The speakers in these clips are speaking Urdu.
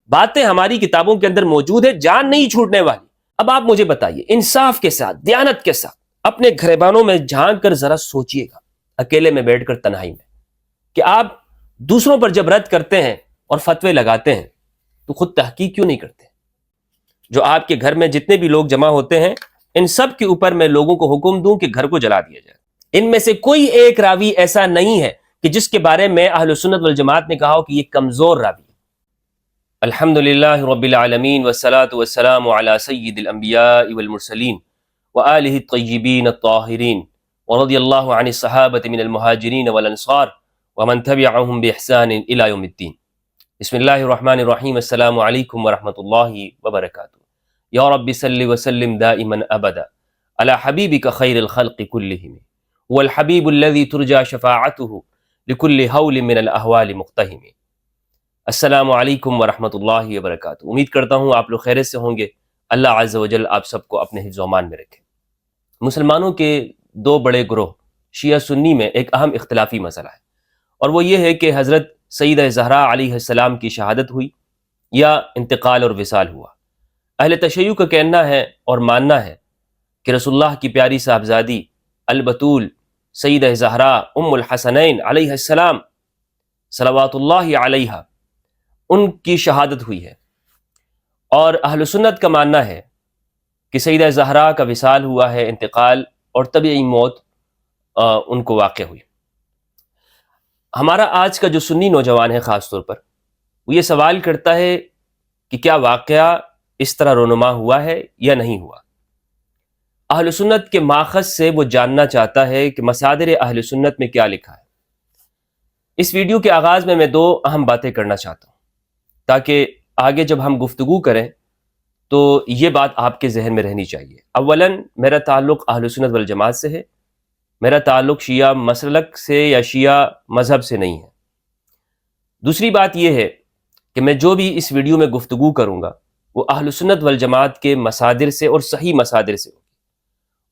باتیں ہماری کتابوں کے اندر موجود ہے، جان نہیں چھوٹنے والی۔ اب آپ مجھے بتائیے، انصاف کے ساتھ، دیانت کے ساتھ اپنے گھریبانوں میں جھانک کر ذرا سوچئے گا، اکیلے میں بیٹھ کر تنہائی میں، کہ آپ دوسروں پر جب رد کرتے ہیں اور فتوے لگاتے ہیں تو خود تحقیق کیوں نہیں کرتے؟ جو آپ کے گھر میں جتنے بھی لوگ جمع ہوتے ہیں، ان سب کے اوپر میں لوگوں کو حکم دوں کہ گھر کو جلا دیا جائے۔ ان میں سے کوئی ایک راوی ایسا نہیں ہے کہ جس کے بارے میں اہل سنت والجماعت نے کہا ہو کہ یہ کمزور راوی۔ الحمدللہ رب العالمین والصلاة والسلام علی سید الانبیاء والمرسلین وآلہ الطیبین الطاہرین ورضی اللہ عن الصحابۃ من المہاجرین والانصار ومن تبعہم بإحسان الی یوم الدین۔ بسم اللہ الرحمن الرحیم۔ السلام علیکم ورحمۃ اللہ وبرکاتہ۔ یا رب صل وسلم دائما ابدا علی حبیبک خیر الخلق کلہم هو الحبیب الذی ترجى شفاعته لكل حول من الاحوال مقتحم۔ السلام علیکم ورحمۃ اللہ وبرکاتہ۔ امید کرتا ہوں آپ لوگ خیریت سے ہوں گے۔ اللہ عز و جل آپ سب کو اپنے حفظ و امان میں رکھے۔ مسلمانوں کے دو بڑے گروہ شیعہ سنی میں ایک اہم اختلافی مسئلہ ہے، اور وہ یہ ہے کہ حضرت سیدہ زہرا علیہ السلام کی شہادت ہوئی یا انتقال اور وصال ہوا۔ اہل تشیع کا کہنا ہے اور ماننا ہے کہ رسول اللہ کی پیاری صاحبزادی البتول سیدہ زہرا ام الحسنین علیہ السلام صلوات اللہ علیہا، ان کی شہادت ہوئی ہے، اور اہل سنت کا ماننا ہے کہ سیدہ زہرا کا وصال ہوا ہے، انتقال اور طبیعی موت ان کو واقع ہوئی۔ ہمارا آج کا جو سنی نوجوان ہے خاص طور پر، وہ یہ سوال کرتا ہے کہ کیا واقعہ اس طرح رونما ہوا ہے یا نہیں ہوا۔ اہل سنت کے ماخذ سے وہ جاننا چاہتا ہے کہ مصادر اہل سنت میں کیا لکھا ہے۔ اس ویڈیو کے آغاز میں دو اہم باتیں کرنا چاہتا ہوں، تاکہ آگے جب ہم گفتگو کریں تو یہ بات آپ کے ذہن میں رہنی چاہیے۔ اولاً میرا تعلق اہل سنت والجماعت سے ہے، میرا تعلق شیعہ مسلک سے یا شیعہ مذہب سے نہیں ہے۔ دوسری بات یہ ہے کہ میں جو بھی اس ویڈیو میں گفتگو کروں گا وہ اہل سنت والجماعت کے مصادر سے اور صحیح مصادر سے ہوگی،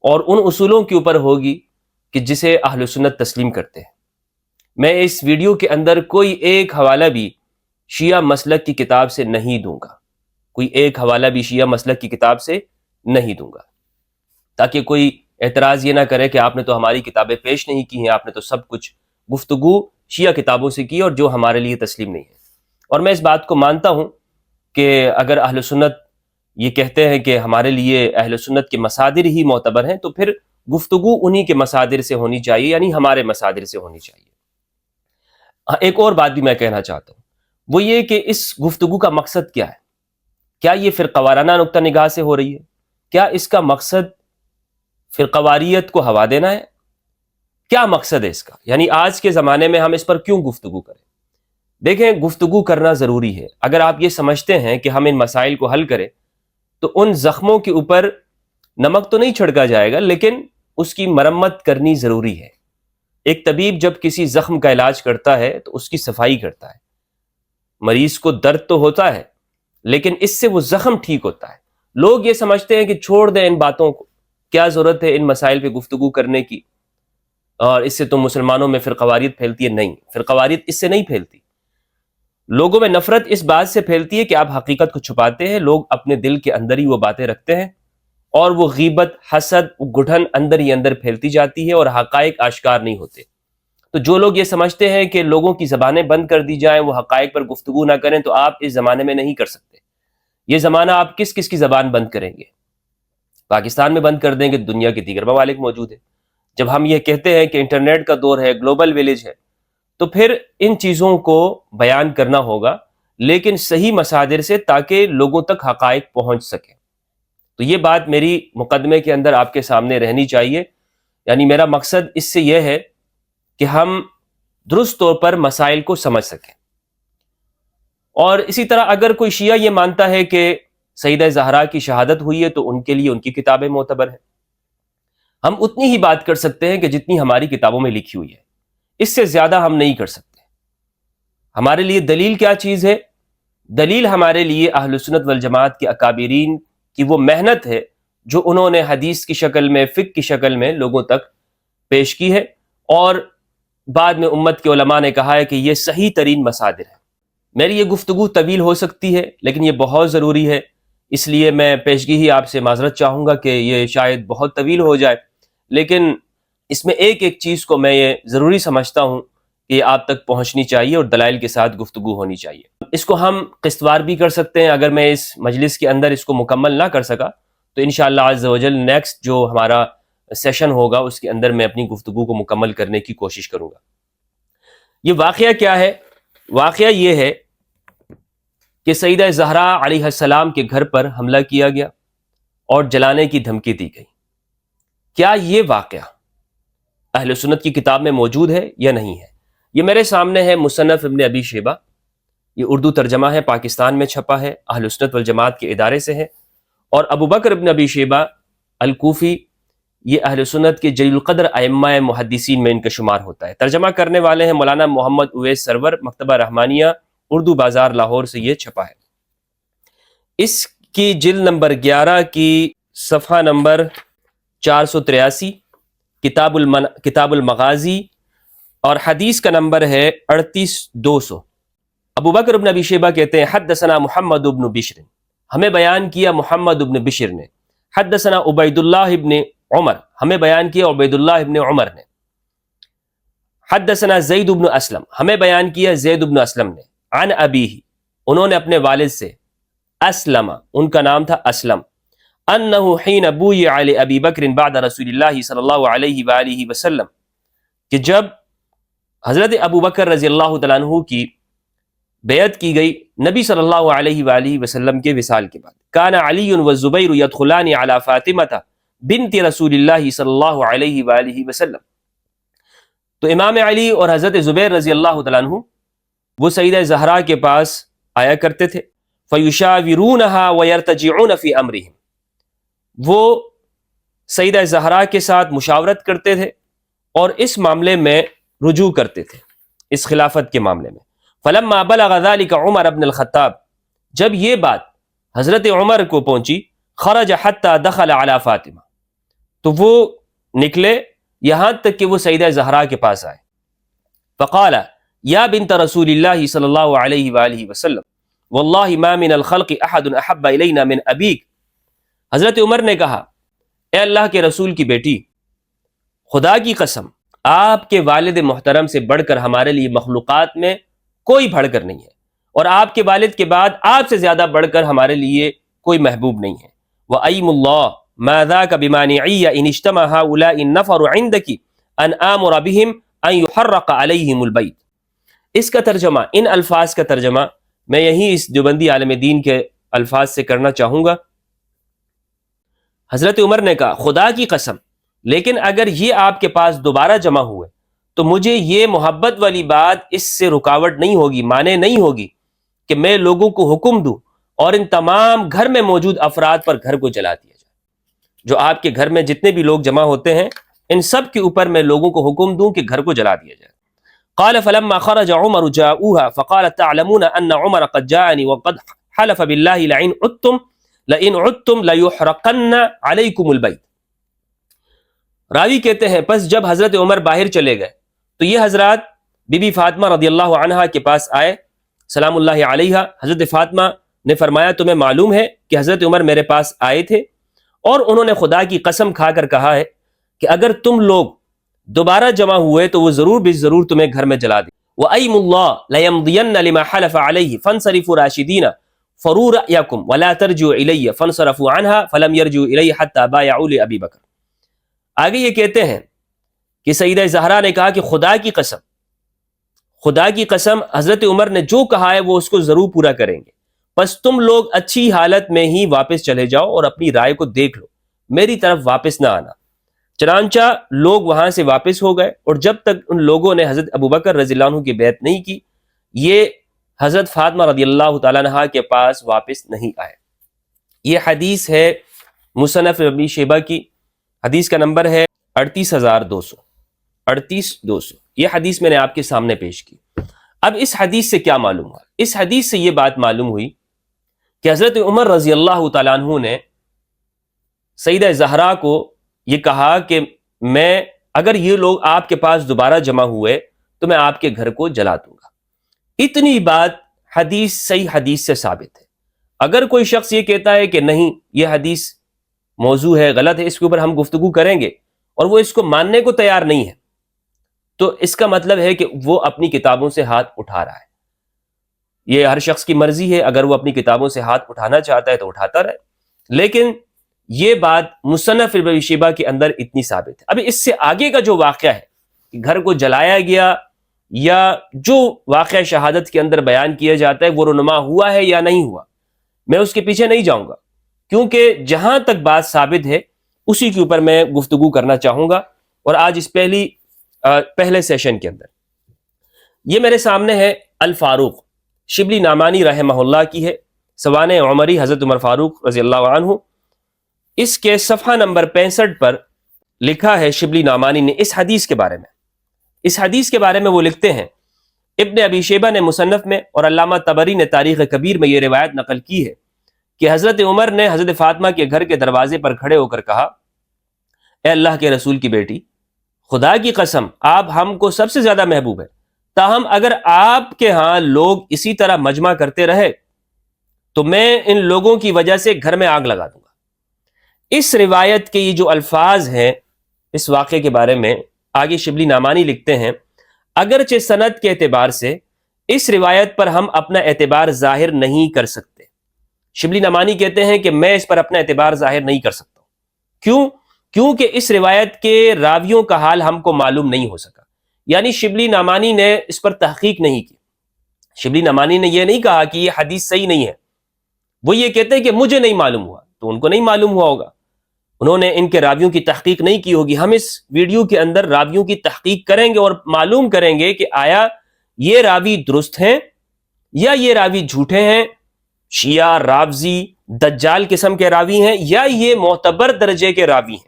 اور ان اصولوں کے اوپر ہوگی کہ جسے اہل سنت تسلیم کرتے ہیں۔ میں اس ویڈیو کے اندر کوئی ایک حوالہ بھی شیعہ مسلک کی کتاب سے نہیں دوں گا، کوئی ایک حوالہ بھی شیعہ مسلک کی کتاب سے نہیں دوں گا، تاکہ کوئی اعتراض یہ نہ کرے کہ آپ نے تو ہماری کتابیں پیش نہیں کی ہیں، آپ نے تو سب کچھ گفتگو شیعہ کتابوں سے کی اور جو ہمارے لیے تسلیم نہیں ہے۔ اور میں اس بات کو مانتا ہوں کہ اگر اہل سنت یہ کہتے ہیں کہ ہمارے لیے اہل سنت کے مصادر ہی معتبر ہیں، تو پھر گفتگو انہی کے مصادر سے ہونی چاہیے، یعنی ہمارے مصادر سے ہونی چاہیے۔ ایک اور بات بھی میں کہنا چاہتا ہوں، وہ یہ کہ اس گفتگو کا مقصد کیا ہے؟ کیا یہ فرقہ وارانہ نقطہ نگاہ سے ہو رہی ہے؟ کیا اس کا مقصد فرقہ واریت کو ہوا دینا ہے؟ کیا مقصد ہے اس کا؟ یعنی آج کے زمانے میں ہم اس پر کیوں گفتگو کریں؟ دیکھیں، گفتگو کرنا ضروری ہے۔ اگر آپ یہ سمجھتے ہیں کہ ہم ان مسائل کو حل کریں تو ان زخموں کے اوپر نمک تو نہیں چھڑکا جائے گا، لیکن اس کی مرمت کرنی ضروری ہے۔ ایک طبیب جب کسی زخم کا علاج کرتا ہے تو اس کی صفائی کرتا ہے۔ مریض کو درد تو ہوتا ہے، لیکن اس سے وہ زخم ٹھیک ہوتا ہے۔ لوگ یہ سمجھتے ہیں کہ چھوڑ دیں ان باتوں کو، کیا ضرورت ہے ان مسائل پہ گفتگو کرنے کی، اور اس سے تو مسلمانوں میں فرقہ واریت پھیلتی ہے۔ نہیں، فرقہ واریت اس سے نہیں پھیلتی۔ لوگوں میں نفرت اس بات سے پھیلتی ہے کہ آپ حقیقت کو چھپاتے ہیں، لوگ اپنے دل کے اندر ہی وہ باتیں رکھتے ہیں، اور وہ غیبت، حسد، گٹھن اندر ہی اندر پھیلتی جاتی ہے اور حقائق آشکار نہیں ہوتے۔ تو جو لوگ یہ سمجھتے ہیں کہ لوگوں کی زبانیں بند کر دی جائیں، وہ حقائق پر گفتگو نہ کریں، تو آپ اس زمانے میں نہیں کر سکتے۔ یہ زمانہ آپ کس کس کی زبان بند کریں گے؟ پاکستان میں بند کر دیں گے، دنیا کے دیگر ممالک موجود ہیں۔ جب ہم یہ کہتے ہیں کہ انٹرنیٹ کا دور ہے، گلوبل ویلیج ہے، تو پھر ان چیزوں کو بیان کرنا ہوگا، لیکن صحیح مصادر سے، تاکہ لوگوں تک حقائق پہنچ سکیں۔ تو یہ بات میری مقدمے کے اندر آپ کے سامنے رہنی چاہیے۔ یعنی میرا مقصد اس سے یہ ہے کہ ہم درست طور پر مسائل کو سمجھ سکیں۔ اور اسی طرح اگر کوئی شیعہ یہ مانتا ہے کہ سیدہ زہرا کی شہادت ہوئی ہے تو ان کے لیے ان کی کتابیں معتبر ہیں، ہم اتنی ہی بات کر سکتے ہیں کہ جتنی ہماری کتابوں میں لکھی ہوئی ہے، اس سے زیادہ ہم نہیں کر سکتے۔ ہمارے لیے دلیل کیا چیز ہے؟ دلیل ہمارے لیے اہل سنت والجماعت کے اکابرین کی وہ محنت ہے جو انہوں نے حدیث کی شکل میں، فقہ کی شکل میں لوگوں تک پیش کی ہے، اور بعد میں امت کے علماء نے کہا ہے کہ یہ صحیح ترین مصادر ہے۔ میری یہ گفتگو طویل ہو سکتی ہے لیکن یہ بہت ضروری ہے، اس لیے میں پیشگی ہی آپ سے معذرت چاہوں گا کہ یہ شاید بہت طویل ہو جائے، لیکن اس میں ایک ایک چیز کو میں یہ ضروری سمجھتا ہوں کہ یہ آپ تک پہنچنی چاہیے اور دلائل کے ساتھ گفتگو ہونی چاہیے۔ اس کو ہم قسط وار بھی کر سکتے ہیں، اگر میں اس مجلس کے اندر اس کو مکمل نہ کر سکا تو انشاءاللہ عز و جل نیکسٹ جو ہمارا سیشن ہوگا اس کے اندر میں اپنی گفتگو کو مکمل کرنے کی کوشش کروں گا۔ یہ واقعہ کیا ہے؟ واقعہ یہ ہے کہ سیدہ زہرا علیہ السلام کے گھر پر حملہ کیا گیا اور جلانے کی دھمکی دی گئی۔ کیا یہ واقعہ اہل سنت کی کتاب میں موجود ہے یا نہیں ہے؟ یہ میرے سامنے ہے مصنف ابن ابی شیبہ، یہ اردو ترجمہ ہے، پاکستان میں چھپا ہے، اہل سنت والجماعت کے ادارے سے ہے، اور ابو بکر ابن ابی شیبہ الکوفی یہ اہل سنت کے جلیل القدر ائمہ محدثین میں ان کا شمار ہوتا ہے۔ ترجمہ کرنے والے ہیں مولانا محمد اویس سرور، مکتبہ رحمانیہ، اردو بازار لاہور سے یہ چھپا ہے۔ اس کی جلد نمبر 11 کی صفحہ نمبر 483، کتاب المغازی، اور حدیث کا نمبر ہے 38200۔ ابو بکر ابن ابی شیبہ کہتے ہیں حدثنا محمد ابن بشر، ہمیں بیان کیا محمد ابن بشر نے، حدثنا عبید اللہ ابن عمر، ہمیں بیان کیا عبید اللہ ابن عمر نے، حدثنا زید ابن اسلم، ہمیں بیان کیا زید ابن اسلم نے، عن ابیہ، انہوں نے اپنے والد سے، اسلم، ان کا نام تھا اسلم، انہ حین بویع لابی بکر بعد رسول اللہ صلی اللہ علیہ وآلہ وسلم، کہ جب حضرت ابو بکر رضی اللہ تعالیٰ عنہ کی بیعت کی گئی نبی صلی اللہ علیہ وآلہ وسلم کے وصال کے بعد، کان علی والزبیر یدخلان علی فاطمہ بنت رسول اللہ صلی اللہ علیہ وآلہ وسلم، تو امام علی اور حضرت زبیر رضی اللہ تعالیٰ عنہ وہ سیدہ زہرا کے پاس آیا کرتے تھے، فیشاورونها ویرتجعون فی امرہم، وہ سیدہ زہرا کے ساتھ مشاورت کرتے تھے اور اس معاملے میں رجوع کرتے تھے، اس خلافت کے معاملے میں۔ فلما بلغ ذلك عمر بن الخطاب، جب یہ بات حضرت عمر کو پہنچی، خرج حتى دخل على فاطمہ، تو وہ نکلے یہاں تک کہ وہ سیدہ زہرا کے پاس آئے، فقال یا بنت رسول اللہ صلی اللہ علیہ وآلہ وسلم واللہ ما من الخلق احد احب الینا من ابیک، حضرت عمر نے کہا اے اللہ کے رسول کی بیٹی، خدا کی قسم آپ کے والد محترم سے بڑھ کر ہمارے لیے مخلوقات میں کوئی بڑھ کر نہیں ہے، اور آپ کے والد کے بعد آپ سے زیادہ بڑھ کر ہمارے لیے کوئی محبوب نہیں ہے۔ وَأَيْمُ اللَّهِ مَا ذَاكَ بِمَانِعِيَّ إِنِ اجْتَمَعَ هَؤُلَاءِ النَّفَرُ عِنْدَكِ أَنْ آمُرَ بِهِمْ أَنْ يُحَرَّقَ عَلَيْهِمُ الْبَيْتِ، اس کا ترجمہ، ان الفاظ کا ترجمہ میں یہی اس دیوبندی عالم دین کے الفاظ سے کرنا چاہوں گا۔ حضرت عمر نے کہا خدا کی قسم، لیکن اگر یہ آپ کے پاس دوبارہ جمع ہوئے تو مجھے یہ محبت والی بات اس سے رکاوٹ نہیں ہوگی، مانے نہیں ہوگی کہ میں لوگوں کو حکم دوں اور ان تمام گھر میں موجود افراد پر گھر کو جلا دیا جائے۔ جو آپ کے گھر میں جتنے بھی لوگ جمع ہوتے ہیں ان سب کے اوپر میں لوگوں کو حکم دوں کہ گھر کو جلا دیا جائے۔ قال فلما خرج عمر جاءوها فقال تعلمون ان عمر قد جاءني وقد حلف بالله لئن عدتم ليحرقن عليكم البيت، راوی کہتے ہیں پس جب حضرت عمر باہر چلے گئے تو یہ حضرات بی بی فاطمہ رضی اللہ عنہا کے پاس آئے سلام اللہ علیہا۔ حضرت فاطمہ نے فرمایا تمہیں معلوم ہے کہ حضرت عمر میرے پاس آئے تھے اور انہوں نے خدا کی قسم کھا کر کہا ہے کہ اگر تم لوگ دوبارہ جمع ہوئے تو وہ ضرور بھی ضرور تمہیں گھر میں جلا دیں۔ وَأَيْمُ اللَّهِ لَيَمْضِيَنَّ لِمَا حَلَفَ عَلَيْهِ فَانْصَرِفُوا رَاشِدِينَ فَرُوا رَأْيَكُمْ وَلَا تَرْجِعُوا إِلَيَّ فَانْصَرَفُوا عَنْهَا فَلَمْ يَرْجِعُوا إِلَيَّ حَتَّى بَايَعُوا لِأَبِي بکر۔ آگے یہ کہتے ہیں کہ سیدہ زہرا نے کہا کہ خدا کی قسم، خدا کی قسم حضرت عمر نے جو کہا ہے وہ اس کو ضرور پورا کریں گے، بس تم لوگ اچھی حالت میں ہی واپس چلے جاؤ اور اپنی رائے کو دیکھ لو، میری طرف واپس نہ آنا۔ چنانچہ لوگ وہاں سے واپس ہو گئے، اور جب تک ان لوگوں نے حضرت ابو بکر رضی اللہ عنہ کی بیعت نہیں کی یہ حضرت فاطمہ رضی اللہ تعالیٰ عنہا کے پاس واپس نہیں آئے۔ یہ حدیث ہے مصنف ابی شیبہ کی، حدیث کا نمبر ہے 38200 یہ حدیث میں نے آپ کے سامنے پیش کی۔ اب اس حدیث سے کیا معلوم ہوا؟ اس حدیث سے یہ بات معلوم ہوئی کہ حضرت عمر رضی اللہ تعالیٰ عنہ نے سیدہ زہرا کو یہ کہا کہ میں اگر یہ لوگ آپ کے پاس دوبارہ جمع ہوئے تو میں آپ کے گھر کو جلا دوں گا۔ اتنی بات حدیث صحیح حدیث سے ثابت ہے. اگر کوئی شخص یہ کہتا ہے کہ نہیں یہ حدیث موضوع ہے، غلط ہے، اس کے اوپر ہم گفتگو کریں گے، اور وہ اس کو ماننے کو تیار نہیں ہے، تو اس کا مطلب ہے کہ وہ اپنی کتابوں سے ہاتھ اٹھا رہا ہے. یہ ہر شخص کی مرضی ہے، اگر وہ اپنی کتابوں سے ہاتھ اٹھانا چاہتا ہے تو اٹھاتا رہے، لیکن یہ بات مصنف ابن ابی شیبہ کے اندر اتنی ثابت ہے. ابھی اس سے آگے کا جو واقعہ ہے کہ گھر کو جلایا گیا یا جو واقعہ شہادت کے اندر بیان کیا جاتا ہے وہ رونما ہوا ہے یا نہیں ہوا، میں اس کے پیچھے نہیں جاؤں گا، کیونکہ جہاں تک بات ثابت ہے اسی کے اوپر میں گفتگو کرنا چاہوں گا. اور آج اس پہلے سیشن کے اندر یہ میرے سامنے ہے الفاروق شبلی نعمانی رحمہ اللہ کی ہے، سوانح عمری حضرت عمر فاروق رضی اللہ عنہ. اس کے صفحہ نمبر 65 پر لکھا ہے شبلی نعمانی نے اس حدیث کے بارے میں. اس حدیث کے بارے میں وہ لکھتے ہیں، ابن ابی شیبہ نے مصنف میں اور علامہ طبری نے تاریخ کبیر میں یہ روایت نقل کی ہے کہ حضرت عمر نے حضرت فاطمہ کے گھر کے دروازے پر کھڑے ہو کر کہا، اے اللہ کے رسول کی بیٹی، خدا کی قسم آپ ہم کو سب سے زیادہ محبوب ہے، تاہم اگر آپ کے ہاں لوگ اسی طرح مجمع کرتے رہے تو میں ان لوگوں کی وجہ سے گھر میں آگ لگا دوں گا. اس روایت کے یہ جو الفاظ ہیں اس واقعے کے بارے میں آگے شبلی نعمانی لکھتے ہیں، اگرچہ سند کے اعتبار سے اس روایت پر ہم اپنا اعتبار ظاہر نہیں کر سکتے. شبلی نعمانی کہتے ہیں کہ میں اس پر اپنا اعتبار ظاہر نہیں کر سکتا. کیونکہ اس روایت کے راویوں کا حال ہم کو معلوم نہیں ہو سکا. یعنی شبلی نعمانی نے اس پر تحقیق نہیں کی. شبلی نعمانی نے یہ نہیں کہا کہ یہ حدیث صحیح نہیں ہے، وہ یہ کہتے ہیں کہ مجھے نہیں معلوم ہوا، تو ان کو نہیں معلوم ہوا ہوگا، انہوں نے ان کے راویوں کی تحقیق نہیں کی ہوگی. ہم اس ویڈیو کے اندر راویوں کی تحقیق کریں گے اور معلوم کریں گے کہ آیا یہ راوی درست ہیں یا یہ راوی جھوٹے ہیں، شیعہ، رافضی، دجال قسم کے راوی ہیں، یا یہ معتبر درجے کے راوی ہیں.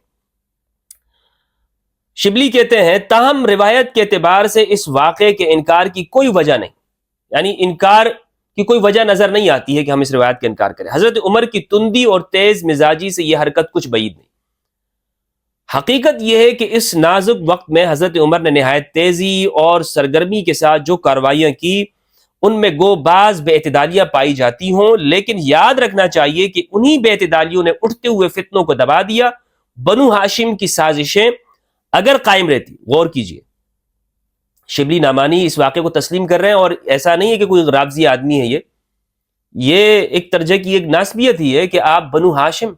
شبلی کہتے ہیں تاہم روایت کے اعتبار سے اس واقعے کے انکار کی کوئی وجہ نہیں، یعنی انکار کی کوئی وجہ نظر نہیں آتی ہے کہ ہم اس روایت کا انکار کریں. حضرت عمر کی تندی اور تیز مزاجی سے یہ حرکت کچھ بعید نہیں. حقیقت یہ ہے کہ اس نازک وقت میں حضرت عمر نے نہایت تیزی اور سرگرمی کے ساتھ جو کارروائیاں کی ان میں گو بعض بے اعتدالیاں پائی جاتی ہوں، لیکن یاد رکھنا چاہیے کہ انہی بے اعتدالیوں نے اٹھتے ہوئے فتنوں کو دبا دیا. بنو ہاشم کی سازشیں اگر قائم رہتی، غور کیجئے، شبلی نعمانی اس واقعے کو تسلیم کر رہے ہیں، اور ایسا نہیں ہے کہ کوئی رافضی آدمی ہے، یہ ایک درجے کی ایک ناسبیت ہی ہے کہ آپ بنو ہاشم،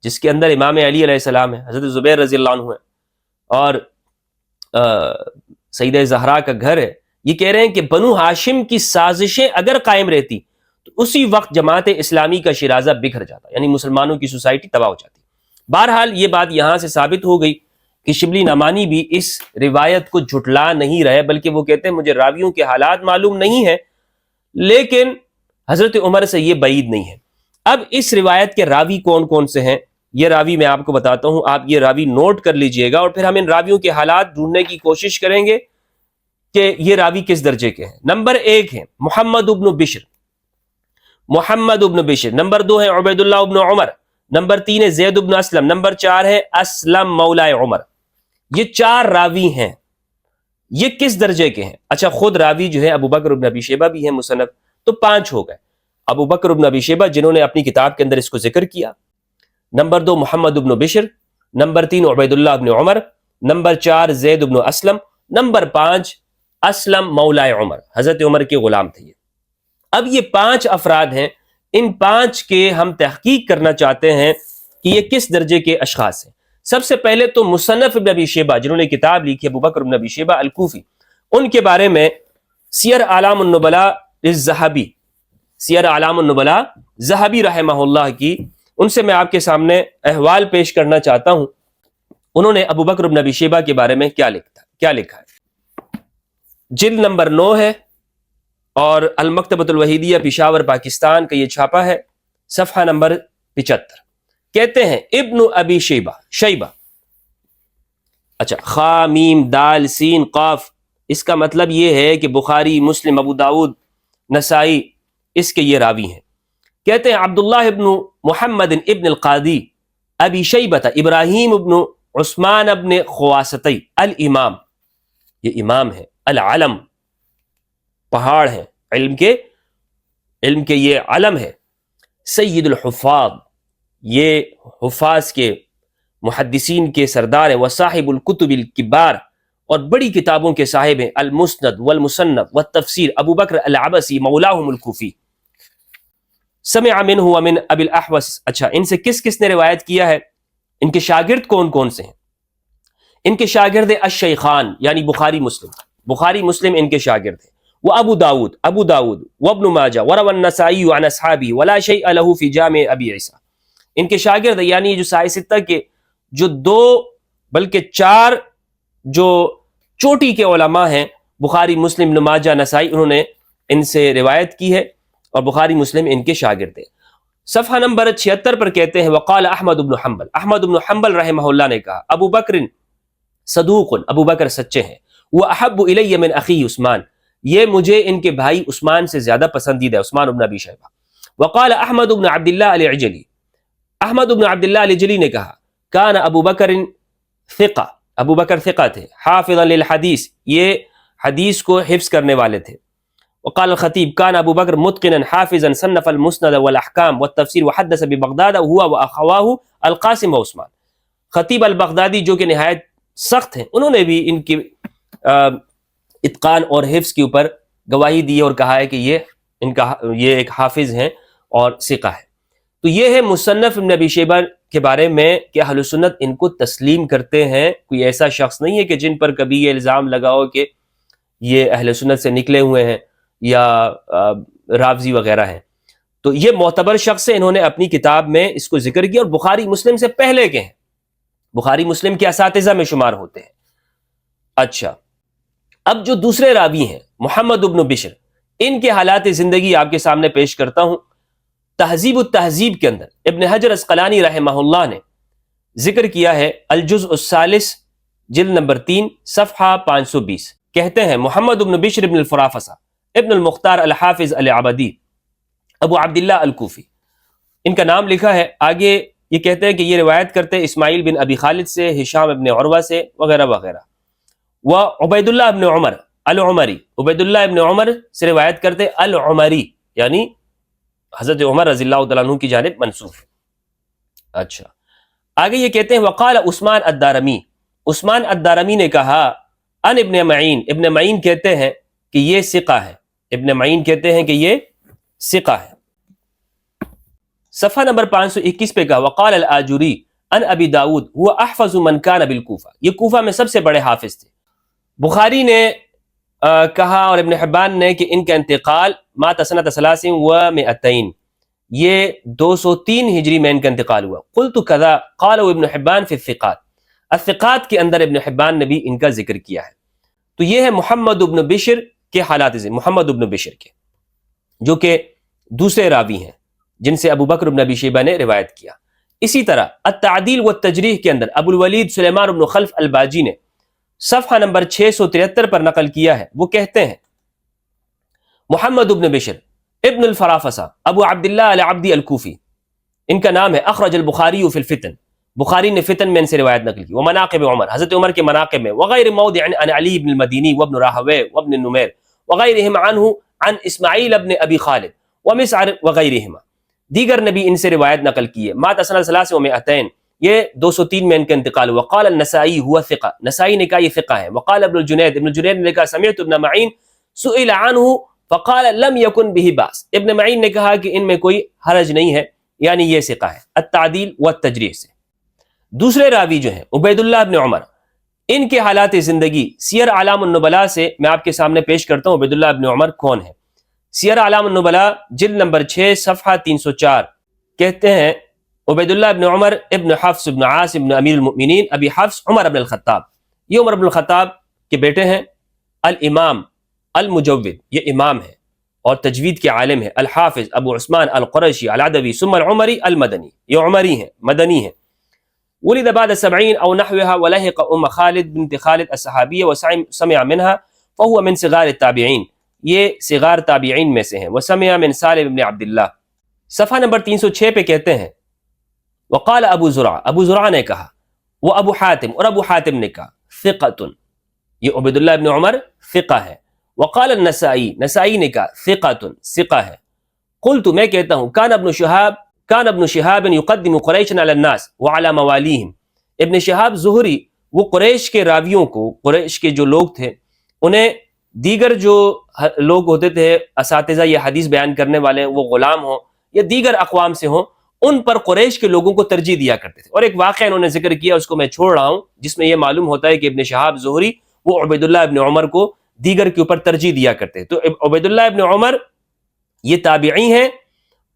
جس کے اندر امام علی علیہ السلام ہے، حضرت زبیر رضی اللہ عنہ ہے، اور سیدہ زہرا کا گھر ہے، یہ کہہ رہے ہیں کہ بنو ہاشم کی سازشیں اگر قائم رہتی تو اسی وقت جماعت اسلامی کا شیرازہ بکھر جاتا، یعنی مسلمانوں کی سوسائٹی تباہ ہو جاتی. بہرحال یہ بات یہاں سے ثابت ہو گئی کہ شبلی نعمانی بھی اس روایت کو جھٹلا نہیں رہے، بلکہ وہ کہتے ہیں مجھے راویوں کے حالات معلوم نہیں ہیں، لیکن حضرت عمر سے یہ بعید نہیں ہے. اب اس روایت کے راوی کون کون سے ہیں یہ راوی میں آپ کو بتاتا ہوں، آپ یہ راوی نوٹ کر لیجئے گا، اور پھر ہم ان راویوں کے حالات ڈھونڈنے کی کوشش کریں گے کہ یہ راوی کس درجے کے ہیں. نمبر 1 ہے محمد ابن بشر، نمبر 2 ہے عبید اللہ ابن عمر، نمبر 3 ہے زید ابن اسلم، نمبر 4 ہے اسلم مولا عمر. یہ 4 راوی ہیں. یہ کس درجے کے ہیں؟ اچھا، خود راوی جو ہے ابو بکر ابن ابی شیبہ بھی ہے مصنف، تو 5 ہو گئے. ابو بکر ابن ابی شیبہ جنہوں نے اپنی کتاب کے اندر اس کو ذکر کیا، نمبر 2 محمد ابن بشر، نمبر 3 عبید اللہ ابن عمر، نمبر 4 زید ابن اسلم، نمبر 5 اسلم مولا عمر، حضرت عمر کے غلام تھے یہ. اب یہ 5 افراد ہیں، ان 5 کے ہم تحقیق کرنا چاہتے ہیں کہ یہ کس درجے کے اشخاص ہیں. سب سے پہلے تو مصنف ابن ابی شیبہ جنہوں نے کتاب لکھی ابو بکر ابن ابی شیبہ الکوفی، ان کے بارے میں سیر اعلام النبلاء ذہبی رحمہ اللہ کی، ان سے میں آپ کے سامنے احوال پیش کرنا چاہتا ہوں. انہوں نے ابو بکر ابن ابی شیبہ کے بارے میں کیا لکھا ہے. جلد نمبر 9 ہے اور المکتبۃ الوحیدیہ پشاور پاکستان کا یہ چھاپا ہے، صفحہ نمبر 75. کہتے ہیں ابن ابی شیبہ، اچھا، خا میم دال سین قاف، اس کا مطلب یہ ہے کہ بخاری، مسلم، ابو داؤد، نسائی اس کے یہ راوی ہیں. کہتے ہیں عبداللہ ابن محمد ابن القادی ابی شیبہ ابراہیم ابن عثمان ابن خواستی الامام، یہ امام ہے، العلم پہاڑ ہیں علم کے، علم کے یہ علم ہے، سید الحفاظ، یہ حفاظ کے محدثین کے سردار ہیں، وصاحب الکتب الکبار، اور بڑی کتابوں کے صاحب ہیں، المسند والمصنف والتفسیر، ابو بکر العبسی مولاہم الکوفی، سمع منہ ومن ابی الاحوص۔ اچھا، ان سے کس کس نے روایت کیا ہے؟ ان کے شاگرد کون کون سے ہیں؟ ان کے شاگرد الشیخان یعنی بخاری مسلم، بخاری مسلم ان کے شاگرد ہیں، وہ ابو داود وابن ماجہ وروى النسائی عن اصحابہ ولا شیء له فی جامع ابی عیسیٰ۔ ان کے شاگرد یعنی جو سائے ستہ کے جو دو بلکہ چار جو چوٹی کے علماء ہیں، بخاری مسلم ابن ماجہ نسائی، انہوں نے ان سے روایت کی ہے اور بخاری مسلم ان کے شاگرد ہیں۔ صفحہ نمبر 76 پر کہتے ہیں وقال احمد بن حنبل، احمد بن حنبل رحمہ اللہ نے کہا ابو بکر صدوق، ابو بکر سچے ہیں، وہ احب الی من اخی عثمان، یہ مجھے ان کے بھائی عثمان سے زیادہ پسندیدہ ہے، عثمان بن ابی شیبہ۔ وقال احمد بن عبداللہ العجلی، احمد بن عبداللہ العجلی نے کہا کان ابو بکر ثقہ، ابو بکر ثقہ تھے، حافظا للحدیث، یہ حدیث کو حفظ کرنے والے تھے۔ وقال الخطیب کان ابو بکر متقنا حافظا صنف المسند والاحکام والتفسیر وحدث ببغداد هو واخواه القاسم وعثمان۔ خطیب البغدادی جو کہ نہایت سخت ہیں، انہوں نے بھی ان کی اتقان اور حفظ کے اوپر گواہی دی اور کہا ہے کہ یہ ایک حافظ ہیں اور ثقہ ہے۔ تو یہ ہے مصنف ابن ابی شیبہ کے بارے میں کہ اہل سنت ان کو تسلیم کرتے ہیں، کوئی ایسا شخص نہیں ہے کہ جن پر کبھی یہ الزام لگاؤ کہ یہ اہل سنت سے نکلے ہوئے ہیں یا رافضی وغیرہ ہیں۔ تو یہ معتبر شخص ہے، انہوں نے اپنی کتاب میں اس کو ذکر کیا اور بخاری مسلم سے پہلے کے ہیں، بخاری مسلم کے اساتذہ میں شمار ہوتے ہیں۔ اچھا، اب جو دوسرے راوی ہیں محمد ابن بشر، ان کے حالات زندگی آپ کے سامنے پیش کرتا ہوں۔ تہذیب التہذیب کے اندر ابن حجر اسقلانی رحمہ اللہ نے ذکر کیا ہے، الجزء الثالث جلد نمبر 3 صفحہ 520، کہتے ہیں محمد ابن بشر ابن الفرافسہ ابن المختار الحافظ العبدی ابو عبداللہ الکوفی، ان کا نام لکھا ہے۔ آگے یہ کہتے ہیں کہ یہ روایت کرتے ہیں اسماعیل بن ابی خالد سے، ہشام ابن عروہ سے، وغیرہ وغیرہ۔ وہ عبید اللہ ابن عمر العمری، عبید اللہ ابن عمر سے روایت کرتے العمری یعنی حضرت عمر رضی اللہ تعالیٰ عنہ کی جانب منسوب ہے۔ اچھا، آگے یہ کہتے ہیں وقال عثمان الدارمی، عثمان الدارمی نے کہا ان ابن معین، ابن معین کہتے ہیں کہ یہ ثقہ ہے، ابن معین کہتے ہیں کہ یہ ثقہ ہے۔ صفحہ نمبر 521 پہ کہا وقال الآجری ان ابی داود هو احفظ من کان بالکوفہ، یہ کوفہ میں سب سے بڑے حافظ تھے۔ بخاری نے کہا اور ابن حبان نے کہ ان کا انتقال مات سنۃ 300، یہ 203 ہجری میں ان کا انتقال ہوا۔ قلت کذا قال ابن حبان فی الثقات، الثقات کے اندر ابن حبان نے بھی ان کا ذکر کیا ہے۔ تو یہ ہے محمد ابن بشر کے حالات، محمد ابن بشر کے جو کہ دوسرے راوی ہیں جن سے ابو بکر ابن ابی شیبہ نے روایت کیا۔ اسی طرح التعدیل والتجریح کے اندر ابو الولید سلیمان بن خلف الباجی نے صفحہ نمبر 673 پر نقل کیا ہے، وہ کہتے ہیں محمد ابن بشر ابن الفرافسہ ابو عبداللہ العبدی الکوفی، ان کا نام ہے، اخرج البخاری فی الفتن، بخاری نے فتن میں ان سے روایت نقل کی، ومناقب عمر، حضرت عمر کے مناقب میں، وغیر موضع عن علی بن المدینی وابن راہوے وابن النمیر وغیرہم عنہ عن اسماعیل ابن ابی خالد ومسعر وغیرہما، دیگر نے بھی ان سے روایت نقل کی ہے۔ مات سنۃ 300، یہ 203 میں ان کا انتقال ہوا۔ قال النسائی ہوا ثقہ، نسائی نے کہا یہ ثقہ ہے۔ وقال ابن الجنید، ابن الجنید نے کہا سمعت ابن معین سئل عنہ فقال لم يكن به باس، ابن معین نے کہا کہ ان میں کوئی حرج نہیں ہے، یعنی یہ ثقہ ہے۔ التعدیل والتجریح سے دوسرے راوی جو ہیں عبید اللہ ابن عمر، ان کے حالات زندگی سیر اعلام النبلاء سے میں آپ کے سامنے پیش کرتا ہوں۔ عبید اللہ ابن عمر کون ہے؟ سیر اعلام النبلاء جلد نمبر 6 صفحہ 304، کہتے ہیں عبید اللہ ابن عمر ابن حفص ابن عاصم ابن امیر المؤمنین ابی حفص عمر ابن الخطاب، یہ عمر ابن الخطاب کے بیٹے ہیں۔ الامام المجود، یہ امام ہے اور تجوید کے عالم ہے۔ الحافظ ابو عثمان القرشی العدوی ثم العمری المدنی، یہ عمری ہیں، مدنی ہیں۔ ولد بعد 70 او نحوها ولحق ام خالد بنت خالد الصحابیہ وسمع منها فهو من صغار التابعین، یہ صغار تابعین میں سے ہیں۔ وسمع من سالم بن عبداللہ، صفحہ نمبر 306 پہ کہتے ہیں وقال ابو زرع، ابو زرع نے کہا، وہ ابو حاتم، اور ابو حاتم نے کہا ثقۃ، یہ عبید اللہ ابن عمر ثقہ ہے۔ وقال النسائی، نسائی نے کہا ثقۃ، ثقہ ہے۔ قلت میں کہتا ہوں کان ابن شہاب یقدم قریشا علی الناس وعلی موالیہم، ابن شہاب زہری وہ قریش کے راویوں کو، قریش کے جو لوگ تھے انہیں دیگر جو لوگ ہوتے تھے اساتذہ یا حدیث بیان کرنے والے، وہ غلام ہوں یا دیگر اقوام سے ہوں، ان پر قریش کے لوگوں کو ترجیح دیا کرتے تھے۔ اور ایک واقعہ انہوں نے ذکر کیا، اس کو میں چھوڑ رہا ہوں، جس میں یہ معلوم ہوتا ہے کہ ابن شہاب زہری وہ عبید اللہ ابن عمر کو دیگر کے اوپر ترجیح دیا کرتے ہیں۔ تو عبید اللہ ابن عمر یہ تابعی ہیں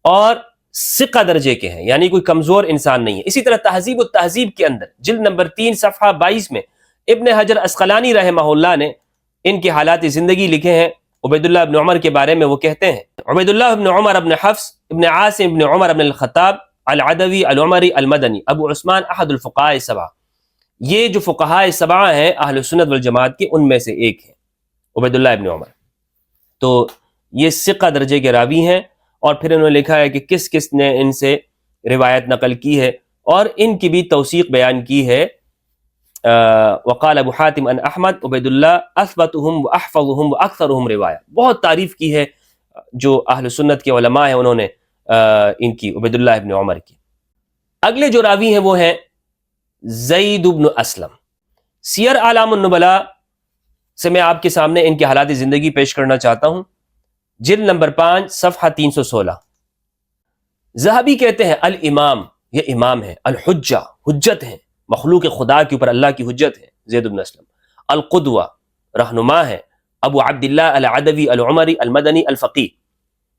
اور ثقہ درجے کے ہیں، یعنی کوئی کمزور انسان نہیں ہے۔ اسی طرح تہذیب التہذیب کے اندر جلد نمبر 3 صفحہ 22 میں ابن حجر عسقلانی رحمہ اللہ نے ان کے حالات زندگی لکھے ہیں عبید اللہ ابن عمر کے بارے میں۔ وہ کہتے ہیں عبید اللہ ابن عمر ابن حفص ابن عاصم ابن عمر ابن الخطاب العدوی العمری المدنی ابو عثمان احد الفقہاء السبعہ، یہ جو فقہاء سبعہ ہیں اہل سنت والجماعت کے، ان میں سے ایک ہے عبید اللہ ابن عمر۔ تو یہ ثقہ درجے کے راوی ہیں، اور پھر انہوں نے لکھا ہے کہ کس کس نے ان سے روایت نقل کی ہے، اور ان کی بھی توثیق بیان کی ہے۔ وقال ابو حاتم ان احمد عبید اللہ اثبتهم واحفظهم واکثرهم روایہ، بہت تعریف کی ہے جو اہل سنت کے علماء ہیں انہوں نے ان کی، عبید اللہ ابن عمر کی۔ اگلے جو راوی ہیں وہ ہیں زید بن اسلم۔ سیر اعلام النبلاء سے میں آپ کے سامنے ان کے حالات زندگی پیش کرنا چاہتا ہوں، جلد نمبر 5 صفحہ 316۔ ذہبی کہتے ہیں الامام، یہ امام ہے، الحجہ، حجت ہیں، مخلوق خدا کے اوپر اللہ کی حجت ہے زید بن اسلم، القدوہ، رہنما ہے، ابو عبداللہ العدوی العمری المدنی الفقی،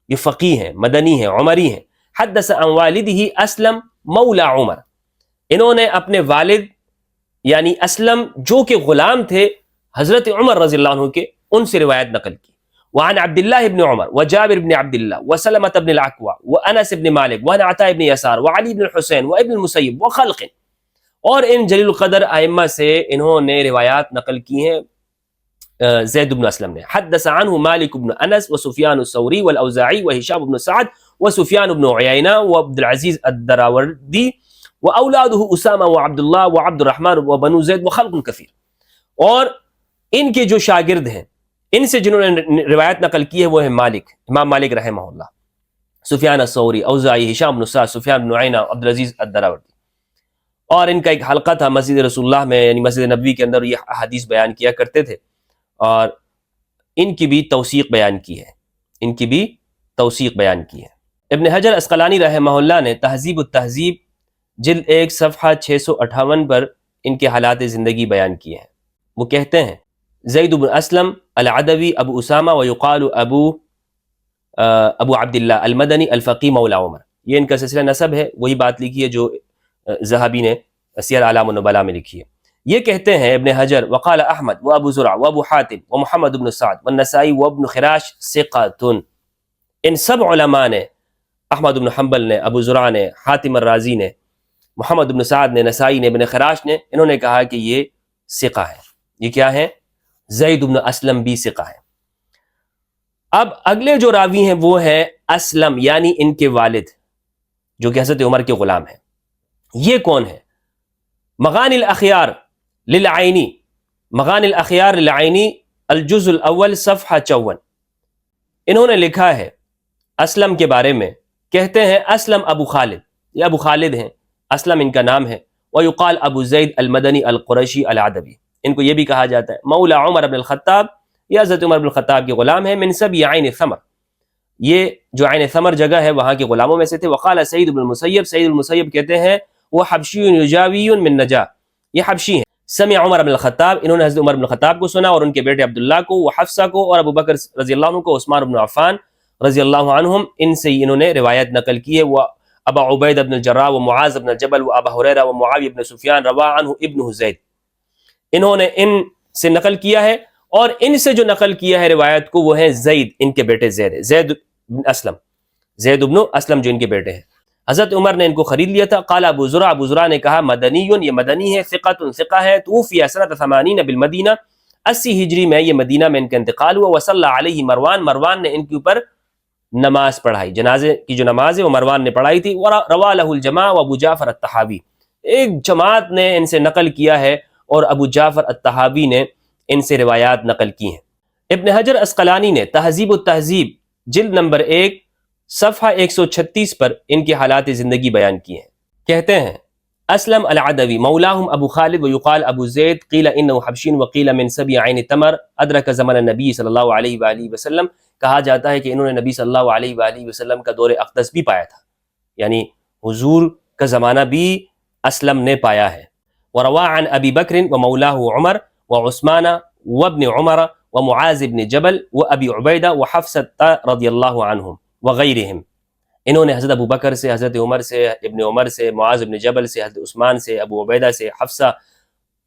یہ فقی ہیں، مدنی ہیں، عمری ہیں۔ حدث عن والدہ اسلم مولا عمر، انہوں نے اپنے والد یعنی اسلم جو کہ غلام تھے حضرت عمر رضی اللہ عنہ کے، ان سے روایت نقل کی۔ وعن عبداللہ ابن عمر وجابر بن عبداللہ وسلمة بن العکوہ وانس بن مالک وعن عطاء بن یسار وعلی بن الحسین وابن المسیب وخلق، اور ان جلیل القدر ائمہ سے انہوں نے روایات نقل کی ہیں زید بن اسلم نے۔ حدث عنہ مالک بن انس وسفیان الثوری والاوزاعی وہشام بن سعد وسفیان بن عیینہ وعبد العزیز الدراوردی واولادہ اسامہ وعبد اللہ وعبد الرحمن وبنو زید وخلق کثیر، اور ان کے جو شاگرد ہیں ان سے جنہوں نے روایت نقل کی ہے وہ ہے مالک، امام مالک رحمہ اللہ، سفیان الثوری، اوزاعی، ہشام بن سعد، سفیان بن عیینہ، عبد العزیز الدراوردی۔ اور ان کا ایک حلقہ تھا مسجد رسول اللہ میں، یعنی مسجد نبوی کے اندر یہ احادیث بیان کیا کرتے تھے، اور ان کی بھی توثیق بیان کی ہے، ان کی بھی توثیق بیان کی ہے۔ ابن حجر عسقلانی رحمہ اللہ نے تہذیب التہذیب جلد 1 صفحہ 658 پر ان کے حالات زندگی بیان کیے ہیں۔ وہ کہتے ہیں زید بن اسلم العدوی ابو اسامہ ویقال ابو عبداللہ المدنی الفقی مولا عمر، یہ ان کا سلسلہ نسب ہے، وہی بات لکھی ہے جو ذہبی نے سیر اعلام النبلاء میں لکھی ہے۔ یہ کہتے ہیں ابن حجر وقال احمد و ابو زرع و ابو حاتم و محمد بن سعد والنسائی و ابن خراش ثقۃ، ان سب علماء نے، احمد بن حنبل نے، ابو زرع نے، حاتم الرازی نے، محمد بن سعد نے، نسائی نے، ابن خراش نے، انہوں نے کہا کہ یہ ثقہ ہے۔ یہ کیا ہے؟ زید بن اسلم بھی ثقہ ہے۔ اب اگلے جو راوی ہیں وہ ہیں اسلم، یعنی ان کے والد جو کہ حضرت عمر کے غلام ہیں۔ یہ کون ہے؟ مغانی الاخیار للعینی، مغانی الاخیار للعینی الجزء الاول صفحہ 54، انہوں نے لکھا ہے اسلم کے بارے میں، کہتے ہیں اسلم ابو خالد، یہ ابو خالد ہیں، اسلم ان کا نام ہے، ویقال ابو زید المدنی القرشی العدوی، ان کو یہ بھی کہا جاتا ہے مولا عمر بن الخطاب، یہ حضرت عمر بن الخطاب کے غلام ہیں، من سبی عین ثمر، یہ جو عین ثمر جگہ ہے وہاں کے غلاموں میں سے تھے۔ وقال سعید بن المسیب، سعید المسیب کہتے ہیں وہ حبشی یجاوی من نجا، یہ حبشی ہیں، سمع عمر بن الخطاب، انہوں نے حضرت عمر بن الخطاب کو سنا اور ان کے بیٹے عبداللہ کو، وہ حفصہ کو، اور ابو بکر رضی اللہ عنہ کو، عثمان بن عفان رضی اللہ عنہم، ان سے انہوں نے روایت نقل کی ہے۔ وہ ابا عبید بن الجراح و معاذ بن جبل و ابا ہریرہ و معاویہ بن سفیان روا عنہ ابن زید، انہوں نے ان سے نقل کیا ہے، اور ان سے جو نقل کیا ہے روایت کو وہ ہیں زید، ان کے بیٹے زید ہے، زید بن اسلم، زید بن اسلم جو ان کے بیٹے ہیں۔ حضرت عمر نے ان کو خرید لیا تھا۔ قال ابو زرع، ابو زرع نے کہا مدنی، یہ مدنی ہے، ثقۃ، ثقہ ہے، توفی سنۃ 80 بالمدینہ، 80 ہجری میں یہ مدینہ میں ان کا انتقال ہوا۔ وصلی علیہ مروان، مروان نے ان کے اوپر نماز پڑھائی، جنازے کی جو نماز ہے وہ مروان نے پڑھائی تھی۔ روا لہ الجماعہ و ابو جعفر الطحاوی، ایک جماعت نے ان سے نقل کیا ہے اور ابو جعفر الطحاوی نے ان سے روایات نقل کی ہیں۔ ابن حجر عسقلانی نے تہذیب التہذیب جلد نمبر 1 صفحہ 136 پر ان کے حالات زندگی بیان کیے ہیں. کہتے ہیں اسلم العدوی مولاہم ابو خالد ویقال ابو زید قیل انہ حبشی وقیل من سبی عین تمر ادرک زمن النبی صلی اللہ علیہ وآلہ وسلم. کہا جاتا ہے کہ انہوں نے نبی صلی اللہ علیہ وآلہ وسلم کا دور اقدس بھی پایا تھا، یعنی حضور کا زمانہ بھی اسلم نے پایا ہے. وروا عن ابی بکر ومولاہ عمر وعثمان وابن عمر ومعاذ بن جبل وابی عبیدہ وحفصہ رضی اللہ عنہم وغیرہم. انہوں نے حضرت ابو بکر سے، حضرت عمر سے، ابن عمر سے، معاذ بن جبل سے، حضرت عثمان سے، ابو عبیدہ سے، حفصہ،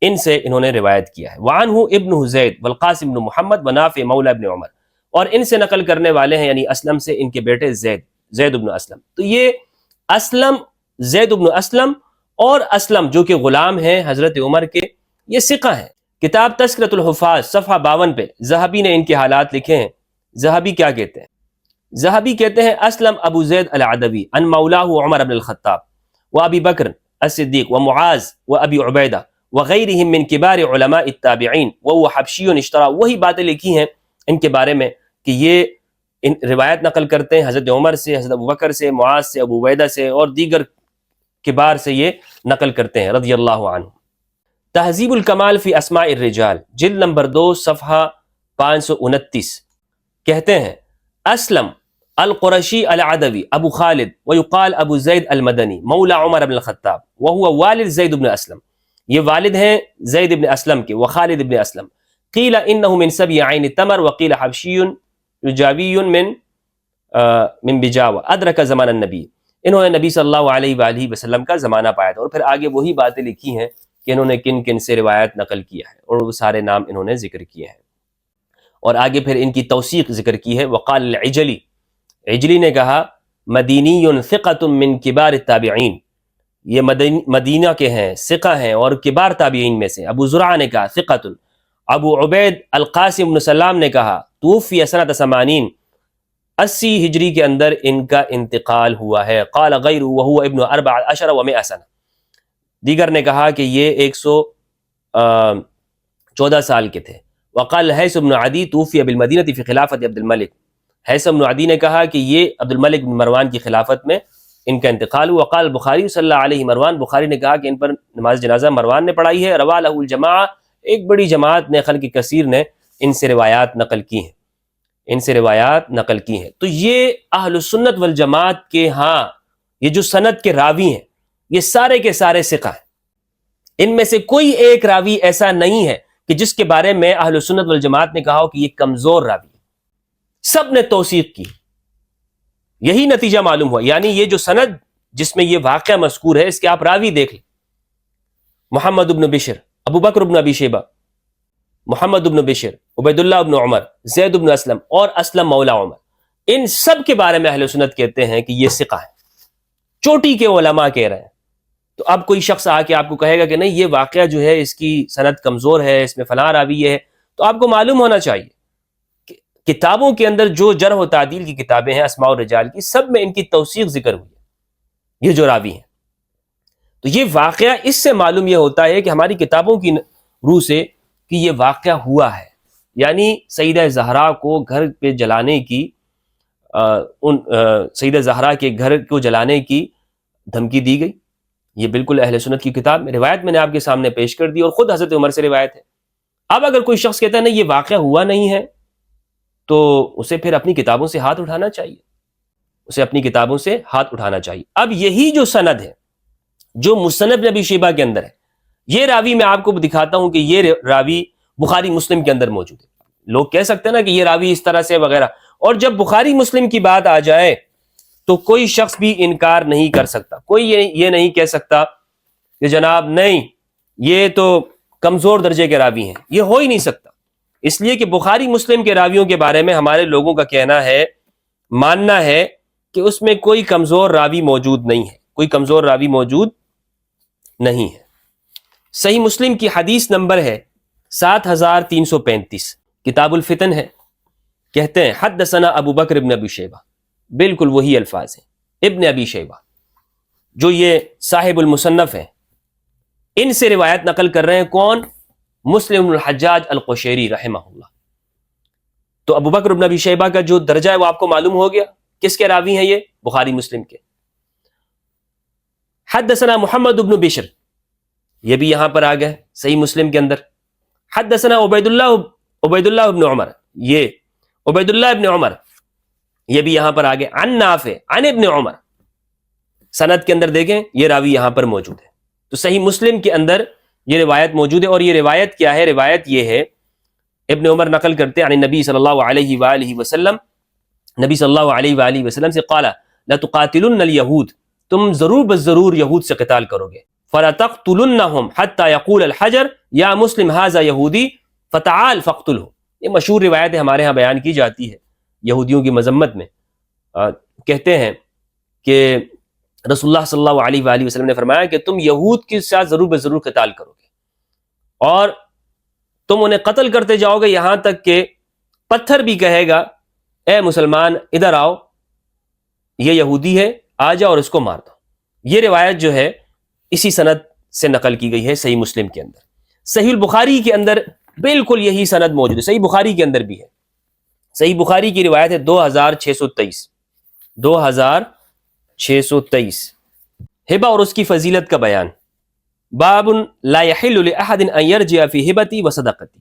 ان سے انہوں نے روایت کیا ہے. وعنہ ابن زید والقاسم بن محمد ونافع مولا ابن عمر. اور ان سے نقل کرنے والے ہیں یعنی اسلم سے ان کے بیٹے زید ابن اسلم. تو یہ اسلم، زید ابن اسلم اور اسلم جو کہ غلام ہیں حضرت عمر کے، یہ ثقہ ہیں. کتاب تذکرۃ الحفاظ صفحہ 52 پہ ذہبی نے ان کے حالات لکھے ہیں. ذہبی کیا کہتے ہیں؟ ذہبی کہتے ہیں اسلم ابو زید العدوی ان مولاہ عمر بن الخطاب و ابی بکر الصدیق و معاذ و ابی عبیدہ وغیرہم من کبار علماء التابعین وهو حبشی اشترى. وہی باتیں لکھی ہیں ان کے بارے میں کہ یہ روایت نقل کرتے ہیں حضرت عمر سے، حضرت ابو بکر سے، معاذ سے، ابو عبیدہ سے اور دیگر کبار سے یہ نقل کرتے ہیں رضی اللہ عنہ. تہذیب الکمال فی اسماء الرجال جلد نمبر 2 صفحہ 529 کہتے ہیں اسلم القرشی العدوی ابو خالد ویقال ابو زید المدنی مولا عمر بن الخطاب وهو والد زید بن اسلم. یہ والد ہیں زید بن اسلم کے وخالد بن اسلم. قیل انہ من سبی عین تمر وقیل حبشی رجاوی من بجاوہ ادرک زمان النبی. انہوں نے نبی صلی اللہ علیہ وآلہ وسلم کا زمانہ پایا تھا. اور پھر آگے وہی باتیں لکھی ہیں کہ انہوں نے کن کن سے روایت نقل کیا ہے اور وہ سارے نام انہوں نے ذکر کیے ہیں. اور آگے پھر ان کی توثیق ذکر کی ہے. وقال العجلی، عجلی نے کہا مدینی ثقۃ من کبار التابعین، یہ مدینہ کے ہیں، ثقہ ہیں اور کبار تابعین میں سے. ابو زرعہ نے کہا ثقۃ. ابو عبید القاسم بن سلام نے کہا توفی سنۃ 80 ہجری کے اندر ان کا انتقال ہوا ہے. قال غیر وهو ابن 14 و100 سنہ. دیگر نے کہا کہ یہ 114 سال کے تھے. وقال حیث بن عدی توفی بالمدینہ فی خلافت عبد الملک. حیث بن عدی نے کہا کہ یہ عبد الملک بن مروان کی خلافت میں ان کا انتقال ہوا. وقال بخاری صلی اللہ علیہ مروان، بخاری نے کہا کہ ان پر نماز جنازہ مروان نے پڑھائی ہے. روا لہ الجماعہ، ایک بڑی جماعت نے، خلق کثیر نے ان سے روایات نقل کی ہیں، ان سے روایات نقل کی ہیں. تو یہ اہل سنت والجماعت کے ہاں یہ جو سند کے راوی ہیں یہ سارے کے سارے ثقہ ہیں. ان میں سے کوئی ایک راوی ایسا نہیں ہے کہ جس کے بارے میں اہل سنت والجماعت نے کہا ہو کہ یہ کمزور راوی ہے. سب نے توثیق کی. یہی نتیجہ معلوم ہوا. یعنی یہ جو سند جس میں یہ واقعہ مذکور ہے اس کے آپ راوی دیکھ لیں. محمد بن بشر، ابو بکر بن ابی شیبہ، محمد بن بشر، عبید اللہ بن عمر، زید بن اسلم اور اسلم مولا عمر، ان سب کے بارے میں اہل سنت کہتے ہیں کہ یہ ثقہ ہے. چوٹی کے علماء کہہ رہے ہیں. تو اب کوئی شخص آ کے آپ کو کہے گا کہ نہیں یہ واقعہ جو ہے اس کی سند کمزور ہے، اس میں فلاں راوی ہے، تو آپ کو معلوم ہونا چاہیے کہ کتابوں کے اندر جو جرح و تعدیل کی کتابیں ہیں اسماء الرجال کی، سب میں ان کی توثیق ذکر ہوئی ہے، یہ جو راوی ہیں. تو یہ واقعہ اس سے معلوم یہ ہوتا ہے کہ ہماری کتابوں کی روح سے کہ یہ واقعہ ہوا ہے. یعنی سیدہ زہرا کو گھر پہ جلانے کی، سیدہ زہرا کے گھر کو جلانے کی دھمکی دی گئی. یہ بالکل اہل سنت کی کتاب میں روایت میں نے آپ کے سامنے پیش کر دی اور خود حضرت عمر سے روایت ہے. اب اگر کوئی شخص کہتا ہے نہیں یہ واقعہ ہوا نہیں ہے تو اسے پھر اپنی کتابوں سے ہاتھ اٹھانا چاہیے، اسے اپنی کتابوں سے ہاتھ اٹھانا چاہیے. اب یہی جو سند ہے جو مصنف ابی شیبہ کے اندر ہے، یہ راوی میں آپ کو دکھاتا ہوں کہ یہ راوی بخاری مسلم کے اندر موجود ہے. لوگ کہہ سکتے ہیں نا کہ یہ راوی اس طرح سے وغیرہ، اور جب بخاری مسلم کی بات آ جائے تو کوئی شخص بھی انکار نہیں کر سکتا. کوئی یہ نہیں کہہ سکتا کہ جناب نہیں یہ تو کمزور درجے کے راوی ہیں، یہ ہو ہی نہیں سکتا. اس لیے کہ بخاری مسلم کے راویوں کے بارے میں ہمارے لوگوں کا کہنا ہے، ماننا ہے کہ اس میں کوئی کمزور راوی موجود نہیں ہے، کوئی کمزور راوی موجود نہیں ہے. صحیح مسلم کی حدیث نمبر ہے 7335، کتاب الفتن ہے. کہتے ہیں حدثنا ابو بکر ابن ابی شیبہ، بالکل وہی الفاظ ہیں، ابن ابی شیبہ جو یہ صاحب المصنف ہیں، ان سے روایت نقل کر رہے ہیں. کون؟ مسلم بن الحجاج القشیری رحمہ اللہ. تو ابو بکر ابن ابی شیبہ کا جو درجہ ہے وہ آپ کو معلوم ہو گیا. کس کے راوی ہیں یہ؟ بخاری مسلم کے. حدثنا محمد بن بشر، یہ بھی یہاں پر آ گئے صحیح مسلم کے اندر. حدثنا عبید اللہ بن عمر، یہ عبید اللہ ابن عمر یہ بھی یہاں پر آ گئے. عن نافع عن ابن عمر، سند کے اندر دیکھیں یہ راوی یہاں پر موجود ہے. تو صحیح مسلم کے اندر یہ روایت موجود ہے. اور یہ روایت کیا ہے؟ روایت یہ ہے، ابن عمر نقل کرتے ہیں عن نبی صلی اللہ علیہ وآلہ وسلم، نبی صلی اللہ علیہ وآلہ وسلم سے قال لتقاتلن اليہود، تم ضرور بس ضرور یہود سے قتال کرو گے. فلتقتلنهم حتى يقول الحجر یا مسلم هذا یہودی فتعال فاقتله. یہ مشہور روایت ہمارے ہاں بیان کی جاتی ہے یہودیوں کی مذمت میں. کہتے ہیں کہ رسول اللہ صلی اللہ علیہ وآلہ وسلم نے فرمایا کہ تم یہود کے ساتھ ضرور بس ضرور قتال کرو گے اور تم انہیں قتل کرتے جاؤ گے یہاں تک کہ پتھر بھی کہے گا اے مسلمان ادھر آؤ، یہ یہودی ہے، آ جاؤ اور اس کو مار دو. یہ روایت جو ہے اسی سند سے نقل کی گئی ہے صحیح مسلم کے اندر. صحیح البخاری کے اندر بالکل یہی سند موجود ہے، صحیح بخاری کے اندر بھی ہے. صحیح بخاری کی روایت ہے 2623 ہبہ اور اس کی فضیلت کا بیان. باب لا يحل لأحد ان يرجع في ہبتی و صدقتی،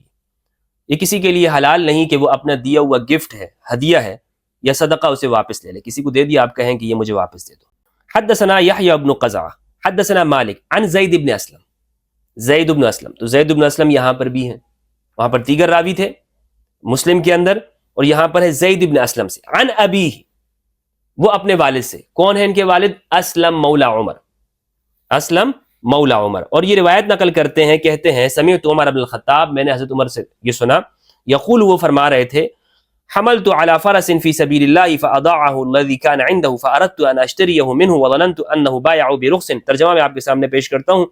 یہ کسی کے لیے حلال نہیں کہ وہ اپنا دیا ہوا گفٹ ہے، ہدیہ ہے یا صدقہ اسے واپس لے لے. کسی کو دے دیا آپ کہیں کہ یہ مجھے واپس دے دو. حدثنا یحییٰ بن قزعہ حدثنا مالک عن زید بن اسلم، زید بن اسلم. تو زید بن اسلم یہاں پر بھی ہیں، وہاں پر دیگر راوی تھے مسلم کے اندر، اور یہاں پر ہے زید بن اسلم سے. عن ابیہ، وہ اپنے والد سے. کون ہے ان کے والد؟ اسلم مولا عمر، اسلم مولا عمر. اور یہ روایت نقل کرتے ہیں، کہتے ہیں سمعت عمر بن الخطاب، میں نے حضرت عمر سے یہ سنا، یقول، وہ فرما رہے تھے حملت على فرس في سبيل الله فاضاعه الذي كان عنده فاردت ان اشتريه منه وظننت انه بايع برخص. ترجمہ میں آپ کے سامنے پیش کرتا ہوں.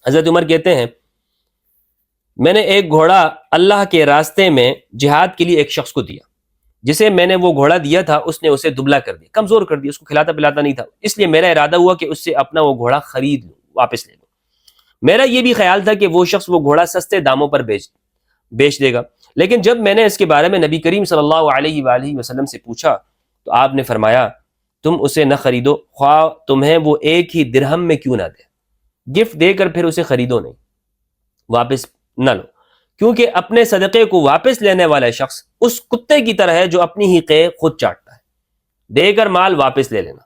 حضرت عمر کہتے ہیں میں نے ایک گھوڑا اللہ کے راستے میں جہاد کے لیے ایک شخص کو دیا، جسے میں نے وہ گھوڑا دیا تھا اس نے اسے دبلا کر دیا، کمزور کر دیا، اس کو کھلاتا پلاتا نہیں تھا. اس لیے میرا ارادہ ہوا کہ اس سے اپنا وہ گھوڑا خرید لوں، واپس لے لوں. میرا یہ بھی خیال تھا کہ وہ شخص وہ گھوڑا سستے داموں پر بیچ دے گا. لیکن جب میں نے اس کے بارے میں نبی کریم صلی اللہ علیہ وآلہ وسلم سے پوچھا تو آپ نے فرمایا تم اسے نہ خریدو، خواہ تمہیں وہ ایک ہی درہم میں کیوں نہ دے. گفٹ دے کر پھر اسے خریدو نہیں، واپس نہ لو، کیونکہ اپنے صدقے کو واپس لینے والا شخص اس کتے کی طرح ہے جو اپنی ہی قے خود چاٹتا ہے. دے کر مال واپس لے لینا.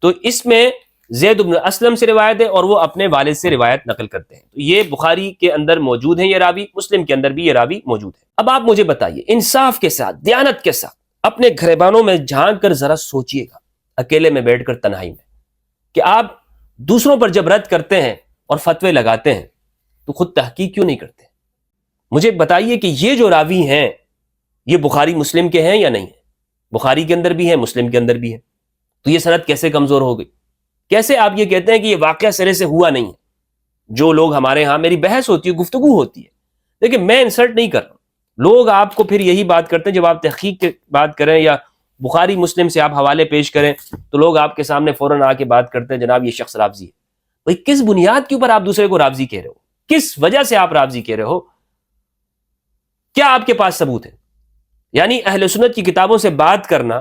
تو اس میں زید بن اسلم سے روایت ہے اور وہ اپنے والد سے روایت نقل کرتے ہیں. تو یہ بخاری کے اندر موجود ہیں یہ راوی، مسلم کے اندر بھی یہ راوی موجود ہے. اب آپ مجھے بتائیے، انصاف کے ساتھ، دیانت کے ساتھ اپنے گھریبانوں میں جھانک کر ذرا سوچئے گا، اکیلے میں بیٹھ کر تنہائی میں، کہ آپ دوسروں پر جب رد کرتے ہیں اور فتوے لگاتے ہیں تو خود تحقیق کیوں نہیں کرتے؟ مجھے بتائیے کہ یہ جو راوی ہیں یہ بخاری مسلم کے ہیں یا نہیں ہیں؟ بخاری کے اندر بھی ہیں، مسلم کے اندر بھی ہیں. تو یہ سند کیسے کمزور ہو گئی؟ کیسے آپ یہ کہتے ہیں کہ یہ واقعہ سرے سے ہوا نہیں ہے؟ جو لوگ ہمارے ہاں میری بحث ہوتی ہے، گفتگو ہوتی ہے، لیکن میں انسلٹ نہیں کر رہا. لوگ آپ کو پھر یہی بات کرتے ہیں، جب آپ تحقیق کی بات کریں یا بخاری مسلم سے آپ حوالے پیش کریں تو لوگ آپ کے سامنے فوراً آ کے بات کرتے ہیں جناب یہ شخص رافضی ہے. بھئی کس بنیاد کے اوپر آپ دوسرے کو رافضی کہہ رہے ہو؟ کس وجہ سے آپ رافضی کہہ رہے ہو؟ کیا آپ کے پاس ثبوت ہے؟ یعنی اہل سنت کی کتابوں سے بات کرنا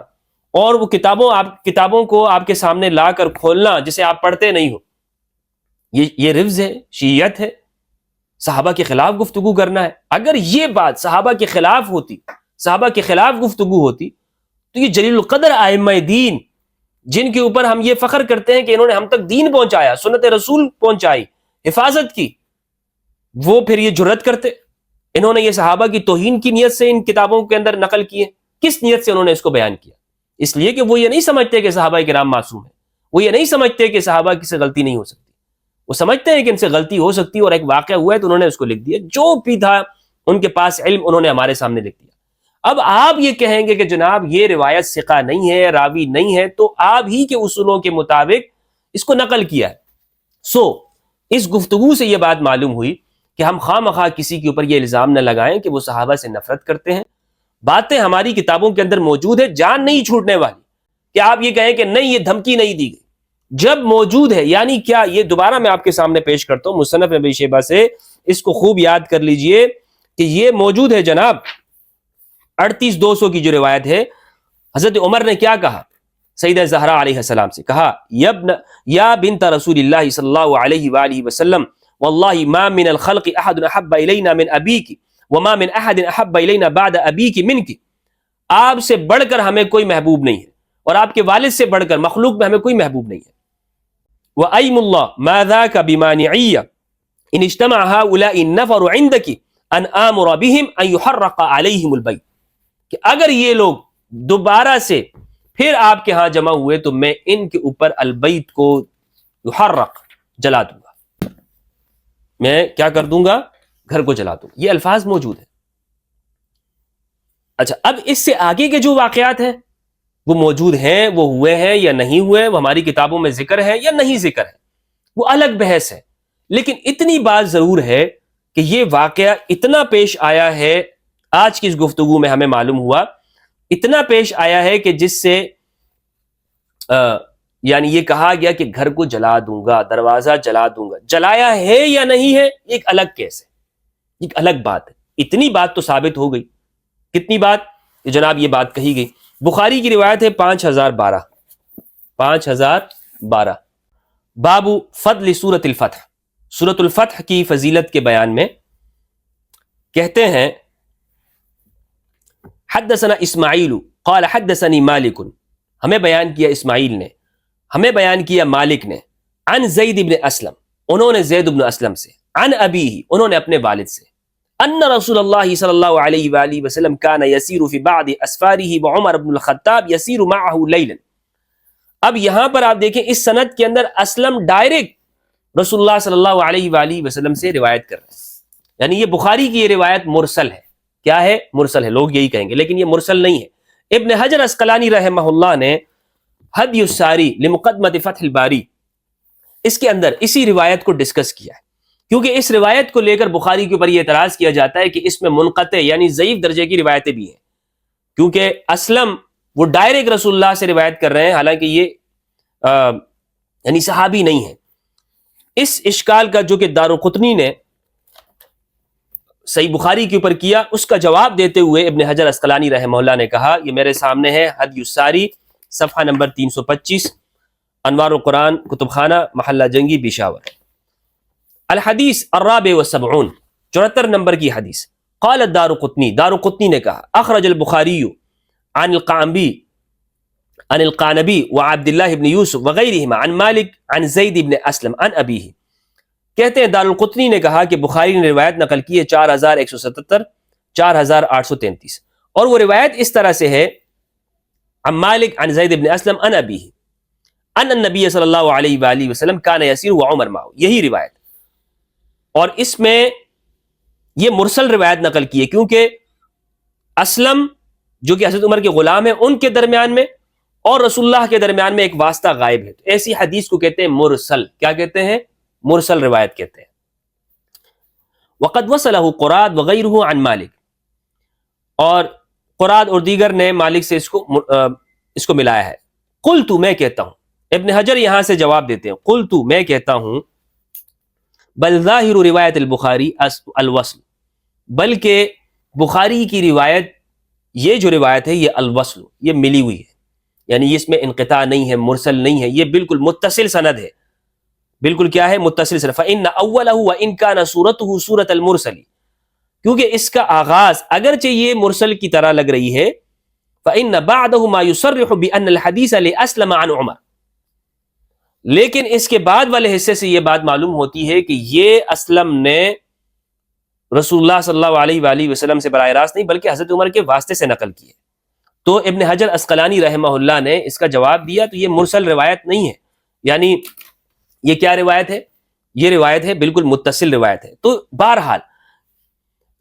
اور وہ کتابوں کو آپ کے سامنے لا کر کھولنا جسے آپ پڑھتے نہیں ہو، یہ رفض ہے، شیعیت ہے، صحابہ کے خلاف گفتگو کرنا ہے. اگر یہ بات صحابہ کے خلاف ہوتی، صحابہ کے خلاف گفتگو ہوتی، تو یہ جلیل القدر ائمہ دین جن کے اوپر ہم یہ فخر کرتے ہیں کہ انہوں نے ہم تک دین پہنچایا، سنت رسول پہنچائی، حفاظت کی، وہ پھر یہ جرأت کرتے؟ انہوں نے یہ صحابہ کی توہین کی نیت سے ان کتابوں کے اندر نقل کیے. کس نیت سے انہوں نے اس کو بیان کیا؟ اس لیے کہ وہ یہ نہیں سمجھتے کہ صحابہ کرام معصوم ہیں، وہ یہ نہیں سمجھتے کہ صحابہ کی سے غلطی نہیں ہو سکتی. وہ سمجھتے ہیں کہ ان سے غلطی ہو سکتی اور ایک واقعہ ہوا ہے تو انہوں نے اس کو لکھ دیا، جو بھی تھا ان کے پاس علم انہوں نے ہمارے سامنے لکھ دیا. اب آپ یہ کہیں گے کہ جناب یہ روایت ثقہ نہیں ہے، راوی نہیں ہے، تو آپ ہی کے اصولوں کے مطابق اس کو نقل کیا ہے. اس گفتگو سے یہ بات معلوم ہوئی کہ ہم خواہ مخواہ کسی کے اوپر یہ الزام نہ لگائیں کہ وہ صحابہ سے نفرت کرتے ہیں. باتیں ہماری کتابوں کے اندر موجود ہے، جان نہیں چھوٹنے والی. کہ آپ یہ کہیں کہ نہیں یہ دھمکی نہیں دی گئی، جب موجود ہے. یعنی کیا؟ یہ دوبارہ میں آپ کے سامنے پیش کرتا ہوں مصنف ابی شیبہ سے، اس کو خوب یاد کر لیجئے کہ یہ موجود ہے جناب. 38,200 کی جو روایت ہے، حضرت عمر نے کیا کہا؟ سیدہ زہرا علیہ السلام سے کہا یا بنت رسول اللہ صلی اللہ علیہ وآلہ وسلم واللہ ما من الخلق احد احب الینا من ابیک وما من احد احب الینا بعد ابیک منک، آپ سے بڑھ کر ہمیں کوئی محبوب نہیں ہے اور آپ کے والد سے بڑھ کر مخلوق میں ہمیں کوئی محبوب نہیں ہے۔ وَأَيْمُ اللَّهِ مَا ذَاكَ بِمَانِعِيَّ إِنِ اجْتَمَعَ هَؤُلَاءِ النَّفَرُ عِنْدَكِ أَنْ آمُرَ بِهِمْ أَنْ يُحَرَّقَ عَلَيْهِمُ الْبَيْتِ، کہ اگر یہ لوگ دوبارہ سے پھر آپ کے ہاں جمع ہوئے تو میں ان کے اوپر البیت کو یحرق جلا دوں گا، میں کیا کر دوں گا؟ گھر کو جلا دوں گا۔ یہ الفاظ موجود ہیں۔ اچھا، اب اس سے آگے کے جو واقعات ہیں وہ موجود ہیں، وہ ہوئے ہیں یا نہیں ہوئے، وہ ہماری کتابوں میں ذکر ہے یا نہیں ذکر ہے، وہ الگ بحث ہے، لیکن اتنی بات ضرور ہے کہ یہ واقعہ اتنا پیش آیا ہے، آج کی اس گفتگو میں ہمیں معلوم ہوا، اتنا پیش آیا ہے کہ جس سے یعنی یہ کہا گیا کہ گھر کو جلا دوں گا، دروازہ جلا دوں گا، جلایا ہے یا نہیں ہے ایک الگ کیس ہے، ایک الگ بات ہے۔ اتنی بات تو ثابت ہو گئی۔ کتنی بات؟ جناب یہ بات کہی گئی۔ بخاری کی روایت ہے 5012 باب فضل سورۃ الفتح، سورۃ الفتح کی فضیلت کے بیان میں کہتے ہیں حدثنا اسماعیل قال حدثني مالک، ہمیں بیان کیا اسماعیل نے، ہمیں بیان کیا مالک نے، عن زید بن اسلم، انہوں نے زید بن اسلم سے، عن ابیہ، انہوں نے اپنے والد سے، ان رسول اللہ صلی اللہ علیہ وآلہ وسلم کان یسیر فی بعض اسفارہ وعمر بن الخطاب یسیر معہ لیلا۔ اب یہاں پر آپ دیکھیں اس سند کے اندر اسلم ڈائریکٹ رسول اللہ صلی اللہ علیہ وآلہ وسلم سے روایت کر رہے ہیں، یعنی یہ بخاری کی یہ روایت مرسل ہے۔ کیا ہے؟ مرسل ہے، لوگ یہی کہیں گے، لیکن یہ مرسل نہیں ہے۔ ابن حجر عسقلانی رحمہ اللہ نے ہدی الساری لمقدمۃ فتح الباری، اس کے اندر اسی روایت کو ڈسکس کیا ہے، کیونکہ اس روایت کو لے کر بخاری کے اوپر یہ اعتراض کیا جاتا ہے کہ اس میں منقطع یعنی ضعیف درجے کی روایتیں بھی ہیں، کیونکہ اسلم وہ ڈائریکٹ رسول اللہ سے روایت کر رہے ہیں، حالانکہ یہ یعنی صحابی نہیں ہے۔ اس اشکال کا جو کہ دارقطنی نے صحیح بخاری کے اوپر کیا، اس کا جواب دیتے ہوئے ابن حجر عسقلانی رحمہ اللہ نے کہا، یہ میرے سامنے ہے ہدی الساری صفحہ نمبر 325، انوار القرآن کتب خانہ محلہ جنگی پشاور، الحدیث الرابع والسبعون، 74 نمبر کی حدیث۔ قال الدارقطنی، دارقطنی نے کہا اخرج البخاری عن القعنبی وعبد اللہ بن یوسف وغیرہما عن مالک عن زید بن اسلم عن ابیہ، کہتے ہیں دارالقطنی نے کہا کہ بخاری نے روایت نقل کی ہے 4177، 4833، اور وہ روایت اس طرح سے ہے عن مالک عن زید بن اسلم عن ابیہ ان النبی صلی اللہ علیہ وآلہ وسلم کان یسیر وعمر معہ، یہی روایت، اور اس میں یہ مرسل روایت نقل کی ہے کیونکہ اسلم جو کہ حضرت عمر کے غلام ہیں ان کے درمیان میں اور رسول اللہ کے درمیان میں ایک واسطہ غائب ہے، تو ایسی حدیث کو کہتے ہیں مرسل۔ کیا کہتے ہیں؟ مرسل روایت کہتے ہیں۔ وقد وصلہ قراد وغیرہ عن مالک، اور قراد اور دیگر نے مالک سے اس کو ملایا ہے۔ قلت، میں کہتا ہوں، ابن حجر یہاں سے جواب دیتے ہیں، قلت، میں کہتا ہوں، بل ظاہر روایت البخاری الوصل، بلکہ بخاری کی روایت، یہ جو روایت ہے یہ الوصل، یہ ملی ہوئی ہے، یعنی اس میں انقطاع نہیں ہے، مرسل نہیں ہے، یہ بالکل متصل سند ہے، بالکل کیا ہے؟ متصل سند۔ فإن اولہ وإن كان صورته صورۃ المرسل، کیونکہ اس کا آغاز اگرچہ یہ مرسل کی طرح لگ رہی ہے، فإن بعده ما يصرح بأن الحديث لأسلم عن عمر، لیکن اس کے بعد والے حصے سے یہ بات معلوم ہوتی ہے کہ یہ اسلم نے رسول اللہ صلی اللہ علیہ وآلہ وسلم سے براہ راست نہیں بلکہ حضرت عمر کے واسطے سے نقل کی ہے۔ تو ابن حجر عسقلانی رحمہ اللہ نے اس کا جواب دیا، تو یہ مرسل روایت نہیں ہے، یعنی یہ کیا روایت ہے؟ یہ روایت ہے بالکل متصل روایت ہے۔ تو بہرحال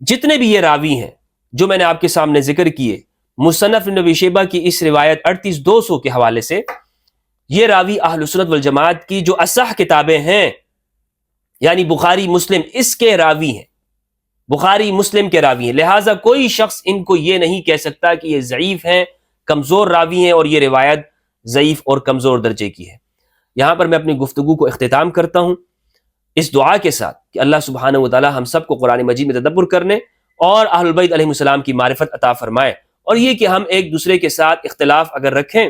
جتنے بھی یہ راوی ہیں جو میں نے آپ کے سامنے ذکر کیے، مصنف ابن ابی شیبہ کی اس روایت 38200 کے حوالے سے، یہ راوی اہل سنت والجماعت کی جو اصح کتابیں ہیں، یعنی بخاری مسلم، اس کے راوی ہیں، بخاری مسلم کے راوی ہیں، لہٰذا کوئی شخص ان کو یہ نہیں کہہ سکتا کہ یہ ضعیف ہیں، کمزور راوی ہیں اور یہ روایت ضعیف اور کمزور درجے کی ہے۔ یہاں پر میں اپنی گفتگو کو اختتام کرتا ہوں اس دعا کے ساتھ کہ اللہ سبحانہ وتعالی ہم سب کو قرآن مجید میں تدبر کرنے اور اہل البیت علیہ السلام کی معرفت عطا فرمائے، اور یہ کہ ہم ایک دوسرے کے ساتھ اختلاف اگر رکھیں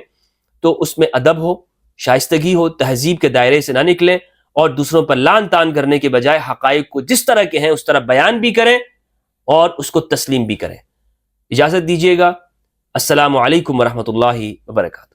تو اس میں ادب ہو، شائستگی ہو، تہذیب کے دائرے سے نہ نکلیں، اور دوسروں پر لان تان کرنے کے بجائے حقائق کو جس طرح کے ہیں اس طرح بیان بھی کریں اور اس کو تسلیم بھی کریں۔ اجازت دیجیے گا، السلام علیکم ورحمۃ اللہ وبرکاتہ۔